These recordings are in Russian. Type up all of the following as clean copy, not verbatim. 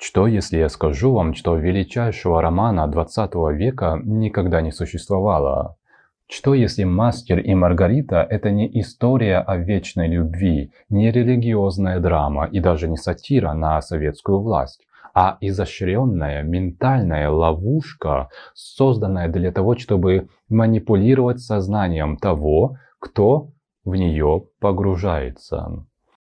Что, если я скажу вам, что величайшего романа XX века никогда не существовало? Что, если «Мастер и Маргарита» — это не история о вечной любви, не религиозная драма и даже не сатира на советскую власть, а изощренная ментальная ловушка, созданная для того, чтобы манипулировать сознанием того, кто в нее погружается?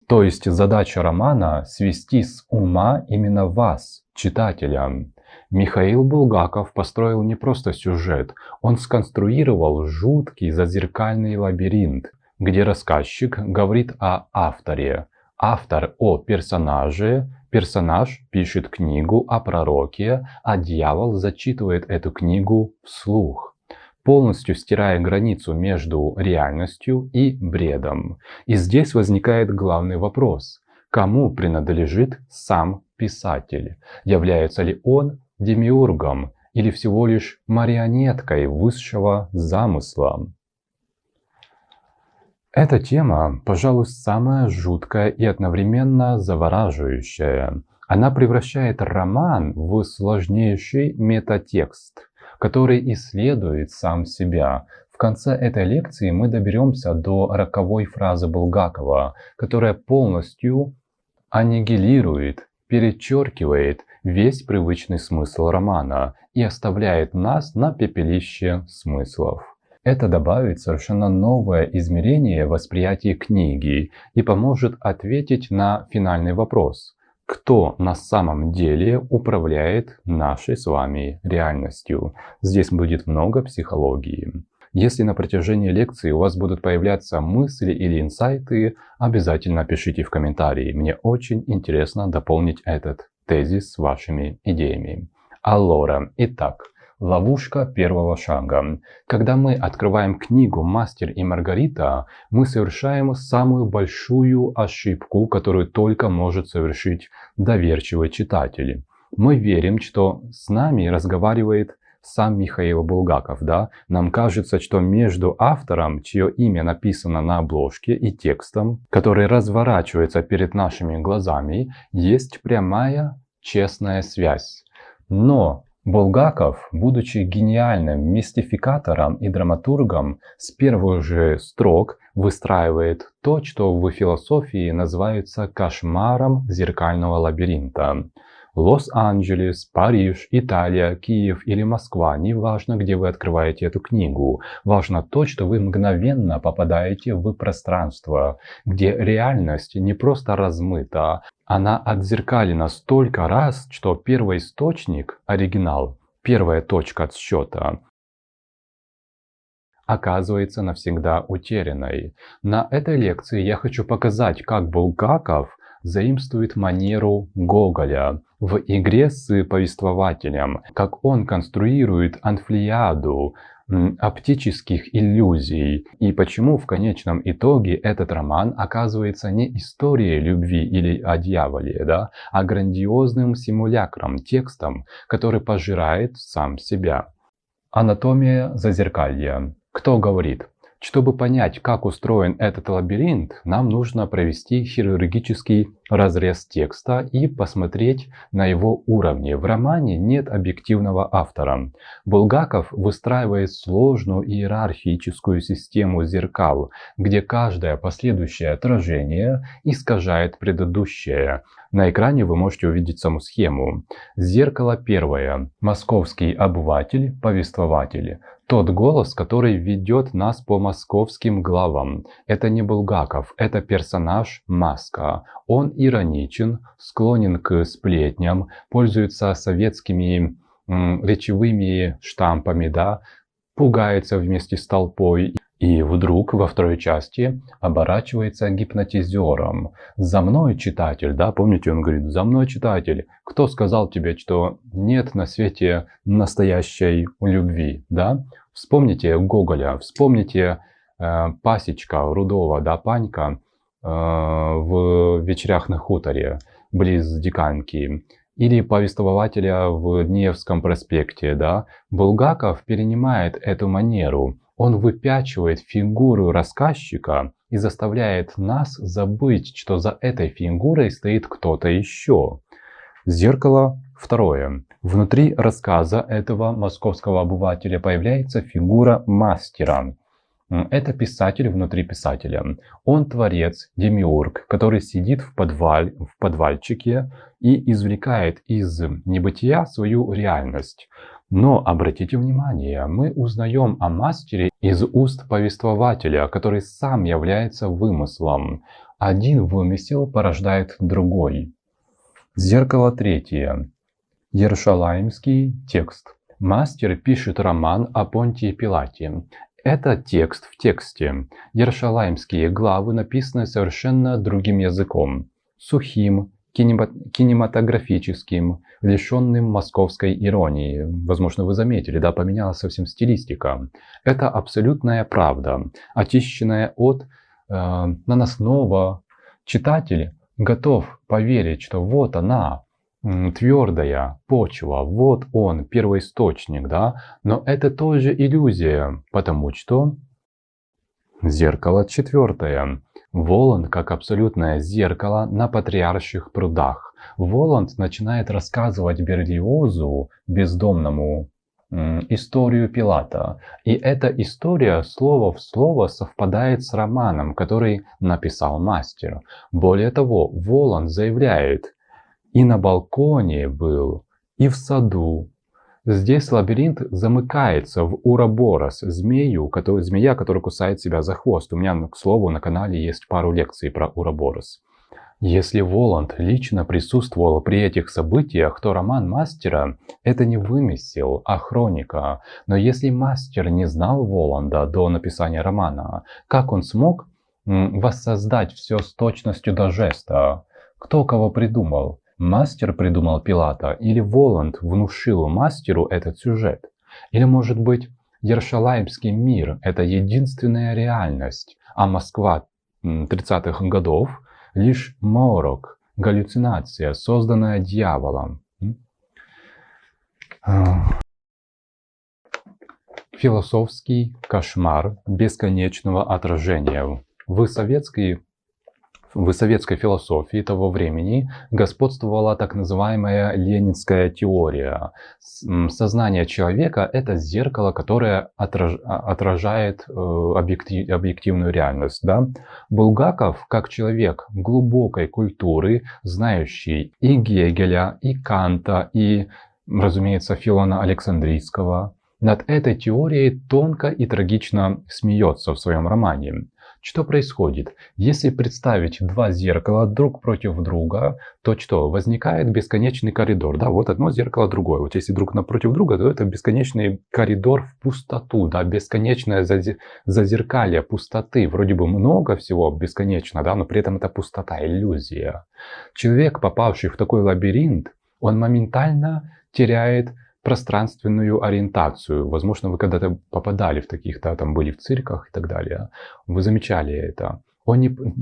То есть задача романа — свести с ума именно вас, читателя. Михаил Булгаков построил не просто сюжет, он сконструировал жуткий зазеркальный лабиринт, где рассказчик говорит о авторе, автор о персонаже, персонаж пишет книгу о пророке, а дьявол зачитывает эту книгу вслух, полностью стирая границу между реальностью и бредом. И здесь возникает главный вопрос: кому принадлежит сам писатель? Является ли он демиургом или всего лишь марионеткой высшего замысла? Эта тема, пожалуй, самая жуткая и одновременно завораживающая. Она превращает роман в сложнейший метатекст, который исследует сам себя. В конце этой лекции мы доберемся до роковой фразы Булгакова, которая полностью аннигилирует, перечеркивает весь привычный смысл романа и оставляет нас на пепелище смыслов. Это добавит совершенно новое измерение восприятия книги и поможет ответить на финальный вопрос: кто на самом деле управляет нашей с вами реальностью? Здесь будет много психологии. Если на протяжении лекции у вас будут появляться мысли или инсайты, обязательно пишите в комментарии. Мне очень интересно дополнить этот тезис вашими идеями. Аллора. Итак, ловушка первого шага. Когда мы открываем книгу «Мастер и Маргарита», мы совершаем самую большую ошибку, которую только может совершить доверчивый читатель. Мы верим, что с нами разговаривает сам Михаил Булгаков, да? Нам кажется, что между автором, чье имя написано на обложке, и текстом, который разворачивается перед нашими глазами, есть прямая, честная связь. Но Булгаков, будучи гениальным мистификатором и драматургом, с первых же строк выстраивает то, что в философии называется кошмаром зеркального лабиринта. Лос-Анджелес, Париж, Италия, Киев или Москва, неважно, где вы открываете эту книгу. Важно то, что вы мгновенно попадаете в пространство, где реальность не просто размыта, она отзеркалена столько раз, что первоисточник, оригинал, первая точка отсчета, оказывается навсегда утерянной. На этой лекции я хочу показать, как Булгаков заимствует манеру Гоголя в игре с повествователем, как он конструирует анфилиаду оптических иллюзий, и почему в конечном итоге этот роман оказывается не историей любви или о дьяволе, да, а грандиозным симулякром, текстом, который пожирает сам себя. Анатомия зазеркалья. Кто говорит? Чтобы понять, как устроен этот лабиринт, нам нужно провести хирургический разрез текста и посмотреть на его уровни. В романе нет объективного автора. Булгаков выстраивает сложную иерархическую систему зеркал, где каждое последующее отражение искажает предыдущее. На экране вы можете увидеть саму схему. Зеркало первое. Московский обыватель, повествователь. Тот голос, который ведет нас по московским главам. Это не Булгаков, это персонаж Маска. Он ироничен, склонен к сплетням, пользуется советскими речевыми штампами, да, пугается вместе с толпой. И вдруг во второй части оборачивается гипнотизером. «За мной, читатель», да, помните, он говорит: «За мной, читатель, кто сказал тебе, что нет на свете настоящей любви», да? Вспомните Гоголя, вспомните пасечка Рудова, да, Панька в «Вечерях на хуторе» близ Диканьки. Или повествователя в Невском проспекте, да? Булгаков перенимает эту манеру. Он выпячивает фигуру рассказчика и заставляет нас забыть, что за этой фигурой стоит кто-то еще. Зеркало второе. Внутри рассказа этого московского обывателя появляется фигура мастера. Это писатель внутри писателя. Он творец, демиург, который сидит в подвальчике и извлекает из небытия свою реальность. Но обратите внимание, мы узнаем о мастере из уст повествователя, который сам является вымыслом. Один вымысел порождает другой. Зеркало третье. Иерушалаимский текст. Мастер пишет роман о Понтии Пилате. Это текст в тексте. Иерушалаимские главы написаны совершенно другим языком. Сухим, кинематографическим, лишенным московской иронии. Возможно, вы заметили, да, поменялась совсем стилистика. Это абсолютная правда, очищенная от наносного. Читатель готов поверить, что вот она, твердая почва, вот он, первоисточник, да, но это тоже иллюзия, потому что зеркало четвертое. Воланд как абсолютное зеркало на Патриарших прудах. Воланд начинает рассказывать Берлиозу, бездомному, историю Пилата. И эта история слово в слово совпадает с романом, который написал мастер. Более того, Воланд заявляет: и на балконе был, и в саду. Здесь лабиринт замыкается в Уроборос, змея, которая кусает себя за хвост. У меня, к слову, на канале есть пару лекций про Уроборос. Если Воланд лично присутствовал при этих событиях, то роман мастера – это не вымысел, а хроника. Но если мастер не знал Воланда до написания романа, как он смог воссоздать все с точностью до жеста? Кто кого придумал? Мастер придумал Пилата или Воланд внушил мастеру этот сюжет? Или, может быть, Иерушалаимский мир – это единственная реальность, а Москва 30-х годов – лишь морок, галлюцинация, созданная дьяволом? Философский кошмар бесконечного отражения. В советской философии того времени господствовала так называемая ленинская теория. Сознание человека – это зеркало, которое отражает объективную реальность. Да? Булгаков, как человек глубокой культуры, знающий и Гегеля, и Канта, и, разумеется, Филона Александрийского, над этой теорией тонко и трагично смеется в своем романе. Что происходит? Если представить два зеркала друг против друга, то что? Возникает бесконечный коридор. Да, вот одно зеркало, другое. Вот если друг напротив друга, то это бесконечный коридор в пустоту, да, бесконечное зазеркалье пустоты. Вроде бы много всего бесконечно, да, но при этом это пустота, иллюзия. Человек, попавший в такой лабиринт, он моментально теряет пространственную ориентацию. Возможно, вы когда-то попадали в таких-то, там были в цирках и так далее. Вы замечали это.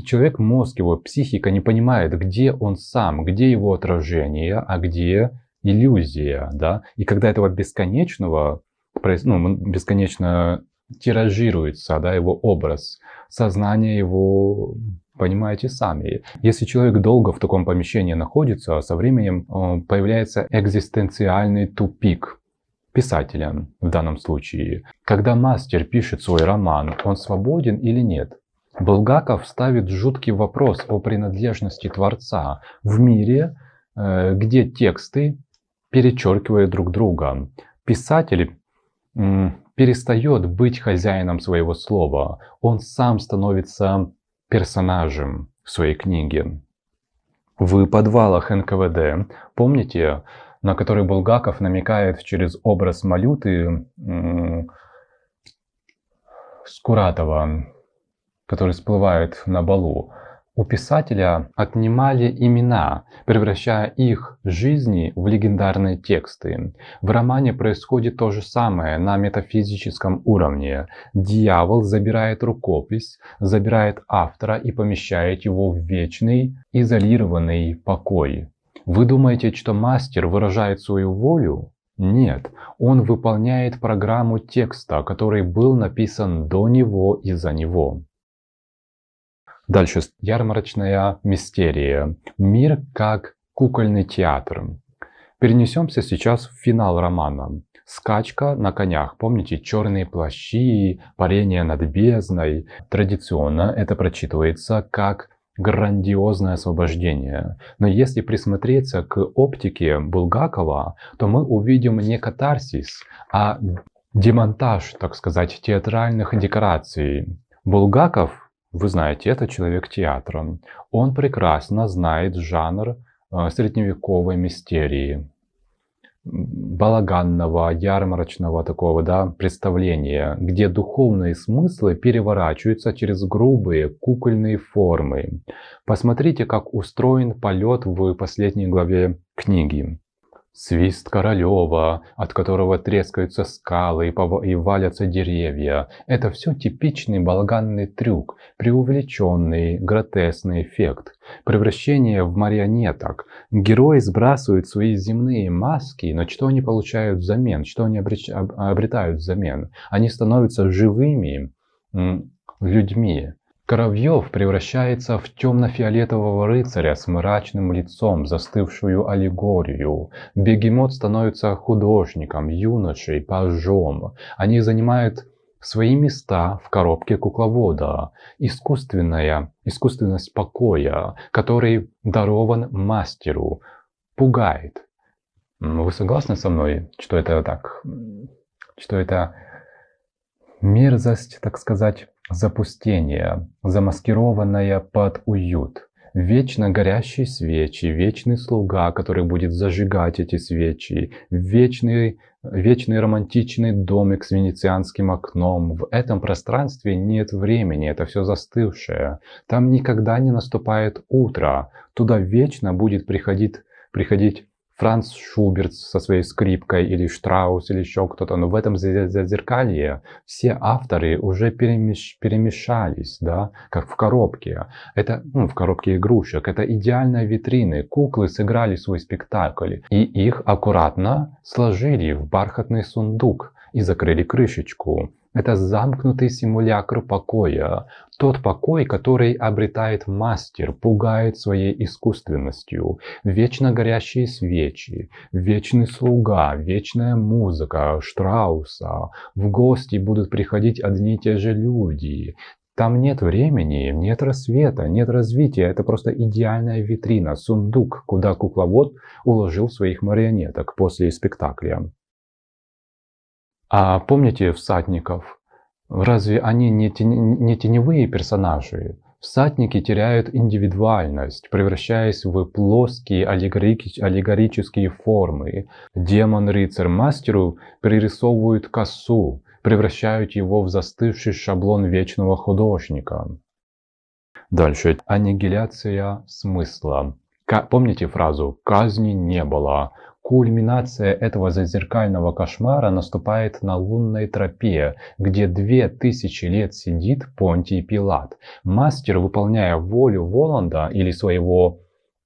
Человек, мозг его, психика не понимает, где он сам, где его отражение, а где иллюзия. Да? И когда этого бесконечного, бесконечно тиражируется, да, его образ, сознание его, понимаете сами. Если человек долго в таком помещении находится, со временем появляется экзистенциальный тупик писателя в данном случае. Когда мастер пишет свой роман, он свободен или нет? Булгаков ставит жуткий вопрос о принадлежности Творца в мире, где тексты перечеркивают друг друга. Писатель перестает быть хозяином своего слова. Он сам становится персонажем в своей книге. В подвалах НКВД, помните, на который Булгаков намекает через образ Малюты Скуратова, который всплывает на балу. У писателя отнимали имена, превращая их жизни в легендарные тексты. В романе происходит то же самое на метафизическом уровне. Дьявол забирает рукопись, забирает автора и помещает его в вечный, изолированный покой. Вы думаете, что мастер выражает свою волю? Нет, он выполняет программу текста, который был написан до него и за него. Дальше ярмарочная мистерия. Мир как кукольный театр. Перенесемся сейчас в финал романа. Скачка на конях. Помните, черные плащи, парение над бездной. Традиционно это прочитывается как грандиозное освобождение. Но если присмотреться к оптике Булгакова, то мы увидим не катарсис, а демонтаж, так сказать, театральных декораций. Булгаков, вы знаете, это человек театра. Он прекрасно знает жанр средневековой мистерии, балаганного, ярмарочного такого, да, представления, где духовные смыслы переворачиваются через грубые кукольные формы. Посмотрите, как устроен полет в последней главе книги. Свист Королева, от которого трескаются скалы и валятся деревья. Это все типичный балаганный трюк, преувеличенный, гротескный эффект. Превращение в марионеток. Герои сбрасывают свои земные маски, но что они получают взамен? Что они обретают взамен? Они становятся живыми людьми. Коровьев превращается в темно-фиолетового рыцаря с мрачным лицом, застывшую аллегорию. Бегемот становится художником, юношей, пажом. Они занимают свои места в коробке кукловода. Искусственность покоя, который дарован мастеру, пугает. Вы согласны со мной, что это так? Что это мерзость, так сказать, запустение, замаскированное под уют. Вечно горящие свечи, вечный слуга, который будет зажигать эти свечи, вечный романтичный домик с венецианским окном. В этом пространстве нет времени, это все застывшее. Там никогда не наступает утро. Туда вечно будет приходить Франц Шуберт со своей скрипкой, или Штраус, или еще кто-то. Но в этом зазеркалье все авторы уже перемешались, да, как в коробке. Это, в коробке игрушек. Это идеальная витрина. Куклы сыграли свой спектакль. И их аккуратно сложили в бархатный сундук и закрыли крышечку. Это замкнутый симулякр покоя. Тот покой, который обретает мастер, пугает своей искусственностью. Вечно горящие свечи, вечный слуга, вечная музыка Штрауса. В гости будут приходить одни и те же люди. Там нет времени, нет рассвета, нет развития. Это просто идеальная витрина, сундук, куда кукловод уложил своих марионеток после спектакля. А помните всадников? Разве они не теневые персонажи? Всадники теряют индивидуальность, превращаясь в плоские аллегорические формы. Демон-рыцарь мастеру пририсовывают косу, превращают его в застывший шаблон вечного художника. Дальше. Аннигиляция смысла. Помните фразу «казни не было»? Кульминация этого зазеркального кошмара наступает на лунной тропе, где 2000 лет сидит Понтий Пилат. Мастер, выполняя волю Воланда или своего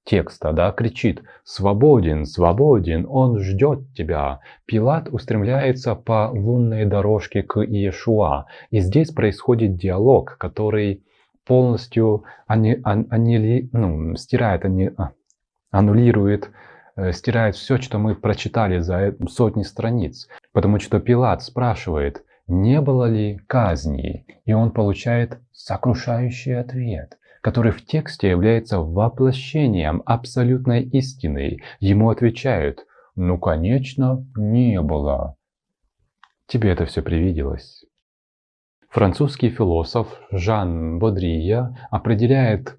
текста, да, кричит «Свободен, свободен, он ждет тебя». Пилат устремляется по лунной дорожке к Иешуа. И здесь происходит диалог, который полностью аннулирует, стирает все, что мы прочитали за сотни страниц. Потому что Пилат спрашивает, не было ли казни, и он получает сокрушающий ответ, который в тексте является воплощением абсолютной истины. Ему отвечают, ну конечно, не было. Тебе это все привиделось. Французский философ Жан Бодрия определяет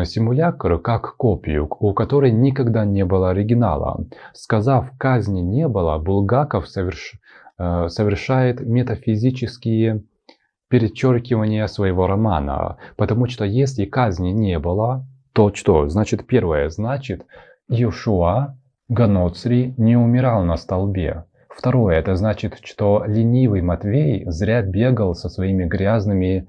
симулякр как копию, у которой никогда не было оригинала. Сказав «казни не было», Булгаков совершает метафизические перечеркивания своего романа. Потому что если казни не было, то что? Значит, первое, значит, Иешуа Ганоцри не умирал на столбе. Второе, это значит, что ленивый Матвей зря бегал со своим грязным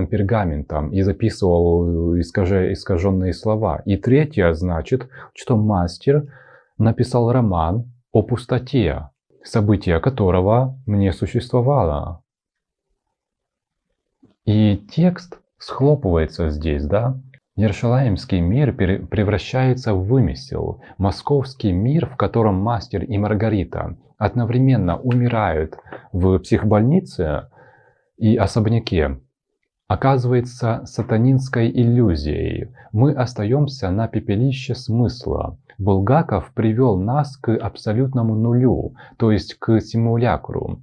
пергаментом и записывал искаженные слова. И третье значит, что мастер написал роман о пустоте, событие которого не существовало. И текст схлопывается здесь, да? Ершалаимский мир превращается в вымысел. Московский мир, в котором мастер и Маргарита одновременно умирают в психбольнице и особняке, оказывается сатанинской иллюзией. Мы остаемся на пепелище смысла. Булгаков привел нас к абсолютному нулю, то есть к симулякру.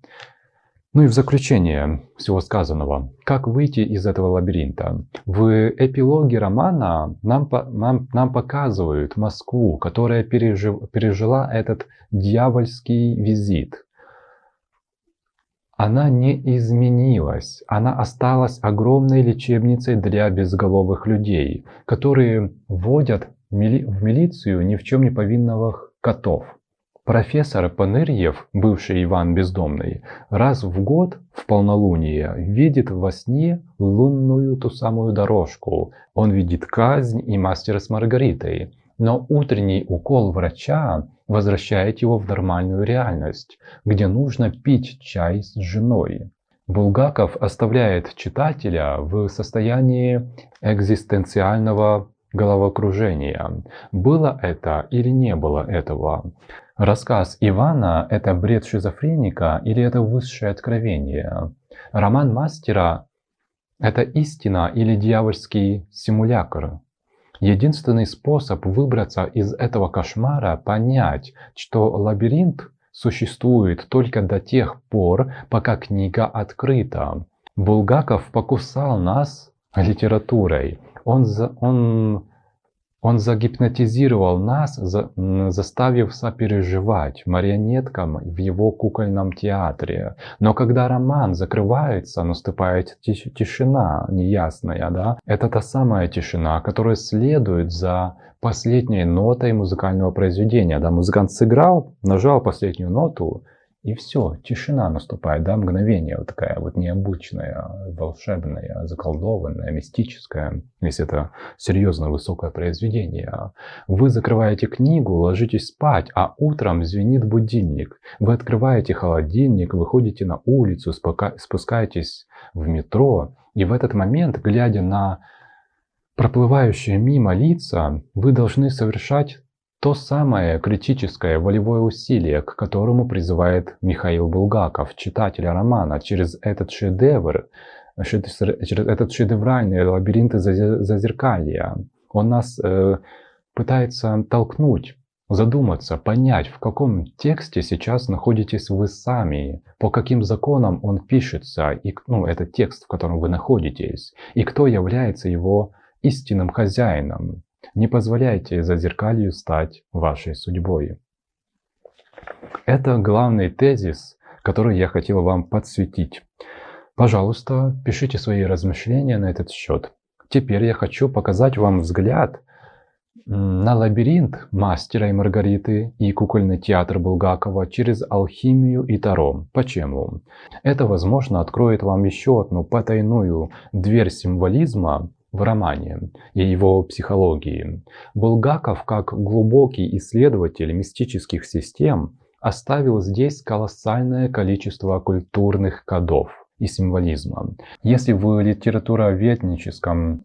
Ну и в заключение всего сказанного, как выйти из этого лабиринта? В эпилоге романа нам показывают Москву, которая пережила этот дьявольский визит. Она не изменилась, она осталась огромной лечебницей для безголовых людей, которые вводят в милицию ни в чем не повинных котов. Профессор Панырьев, бывший Иван Бездомный, раз в год в полнолуние видит во сне лунную ту самую дорожку. Он видит казнь и мастера с Маргаритой. Но утренний укол врача возвращает его в нормальную реальность, где нужно пить чай с женой. Булгаков оставляет читателя в состоянии экзистенциального головокружения. Было это или не было этого? Рассказ Ивана – это бред шизофреника или это высшее откровение? Роман мастера – это истина или дьявольский симулякр? Единственный способ выбраться из этого кошмара – понять, что лабиринт существует только до тех пор, пока книга открыта. Булгаков покусал нас литературой. Он загипнотизировал нас, заставив сопереживать марионеткам в его кукольном театре. Но когда роман закрывается, наступает тишина неясная. Да? Это та самая тишина, которая следует за последней нотой музыкального произведения. Да? Музыкант сыграл, нажал последнюю ноту, и все, тишина наступает, да, мгновение вот такая вот необычная, волшебная, заколдованная, мистическая, если это серьезное высокое произведение. Вы закрываете книгу, ложитесь спать, а утром звенит будильник. Вы открываете холодильник, выходите на улицу, спускаетесь в метро, и в этот момент, глядя на проплывающие мимо лица, вы должны совершать то самое критическое волевое усилие, к которому призывает Михаил Булгаков, читателя романа, через этот шедевр, через этот шедевральный лабиринт зазеркалья. Он нас пытается толкнуть, задуматься, понять, в каком тексте сейчас находитесь вы сами, по каким законам он пишется, и, этот текст, в котором вы находитесь, и кто является его истинным хозяином. Не позволяйте зазеркалью стать вашей судьбой. Это главный тезис, который я хотел вам подсветить. Пожалуйста, пишите свои размышления на этот счет. Теперь я хочу показать вам взгляд на лабиринт мастера и Маргариты и кукольный театр Булгакова через алхимию и таро. Почему? Это, возможно, откроет вам еще одну потайную дверь символизма в романе и его психологии. Булгаков, как глубокий исследователь мистических систем, оставил здесь колоссальное количество культурных кодов и символизма. Если в литературоведническом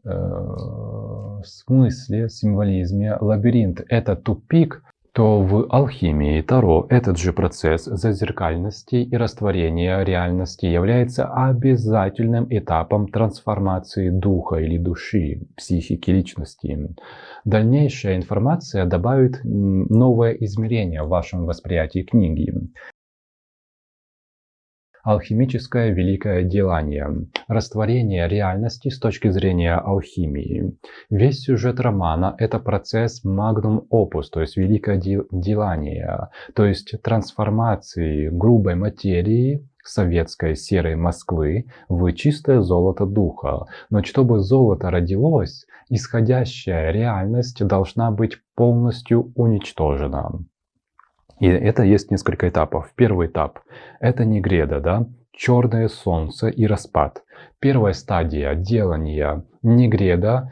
смысле, символизме лабиринт – это тупик, то в алхимии Таро этот же процесс зазеркальности и растворения реальности является обязательным этапом трансформации духа или души, психики личности. Дальнейшая информация добавит новое измерение в вашем восприятии книги. Алхимическое великое делание. Растворение реальности с точки зрения алхимии. Весь сюжет романа – это процесс magnum opus, то есть великое делание, то есть трансформации грубой материи советской серой Москвы в чистое золото духа. Но чтобы золото родилось, исходящая реальность должна быть полностью уничтожена. И это есть несколько этапов. Первый этап – это негреда, да? Черное солнце и распад. Первая стадия делания негреда,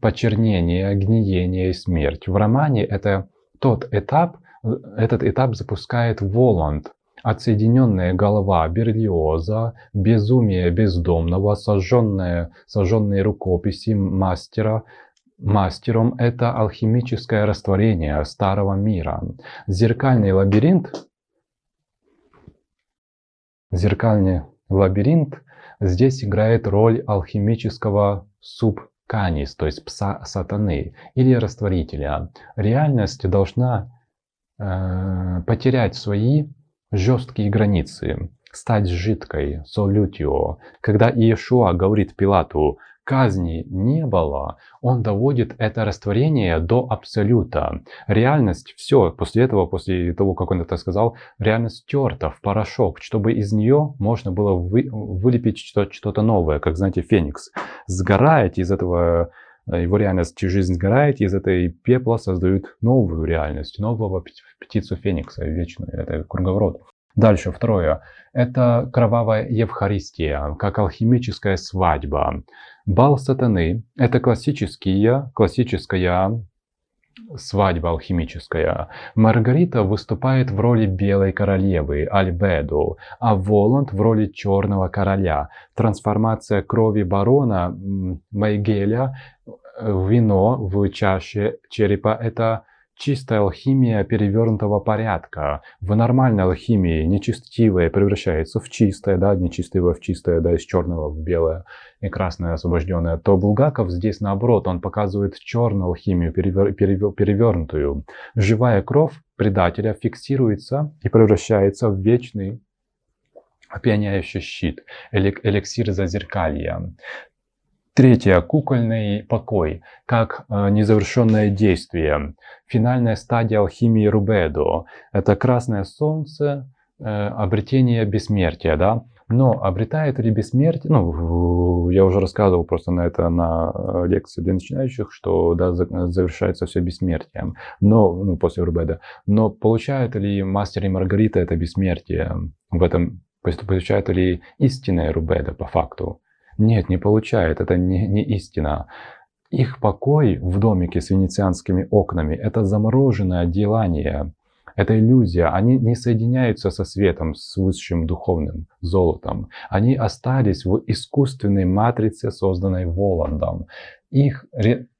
почернение, гниение и смерть. В романе это этот этап запускает Воланд, Отсоединенная голова Берлиоза, безумие бездомного, сожженные рукописи мастером — это алхимическое растворение старого мира. Зеркальный лабиринт здесь играет роль алхимического субканис, то есть пса сатаны или растворителя. Реальность должна потерять свои жесткие границы, стать жидкой, солютио. Когда Иешуа говорит Пилату: казни не было, он доводит это растворение до абсолюта. Реальность, все, после того, как он это сказал, реальность стерта в порошок, чтобы из нее можно было вылепить что-то новое, как, знаете, феникс. Сгорает из этого, его реальность, жизнь сгорает, из этой пепла создают новую реальность, нового птицу феникса, вечную, это круговорот. Дальше, второе. Это кровавая Евхаристия, как алхимическая свадьба. Бал сатаны – это классическая свадьба алхимическая. Маргарита выступает в роли белой королевы, Альбедо, а Воланд в роли черного короля. Трансформация крови барона Майгеля в вино в чаше черепа – это чистая алхимия перевернутого порядка. В нормальной алхимии нечестивое превращается в чистое, да, нечестивое в чистое, да, из черного в белое и красное освобожденное. То Булгаков здесь наоборот, он показывает черную алхимию, перевернутую. Живая кровь предателя фиксируется и превращается в вечный опьяняющий щит, эликсир зазеркалья. Третье. Кукольный покой, как незавершенное действие. Финальная стадия алхимии Рубедо. Это красное солнце, обретение бессмертия, да? Но обретает ли бессмертие, я уже рассказывал просто на лекции для начинающих, что да, завершается все бессмертием, но после Рубедо. Но получает ли мастер и Маргарита это бессмертие? Получает ли истинное Рубедо по факту? Нет, не получает, это не истина. Их покой в домике с венецианскими окнами – это замороженное делание, это иллюзия. Они не соединяются со светом, с высшим духовным золотом. Они остались в искусственной матрице, созданной Воландом. Их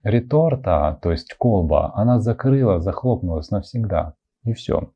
реторта, то есть колба, она захлопнулась навсегда. И все.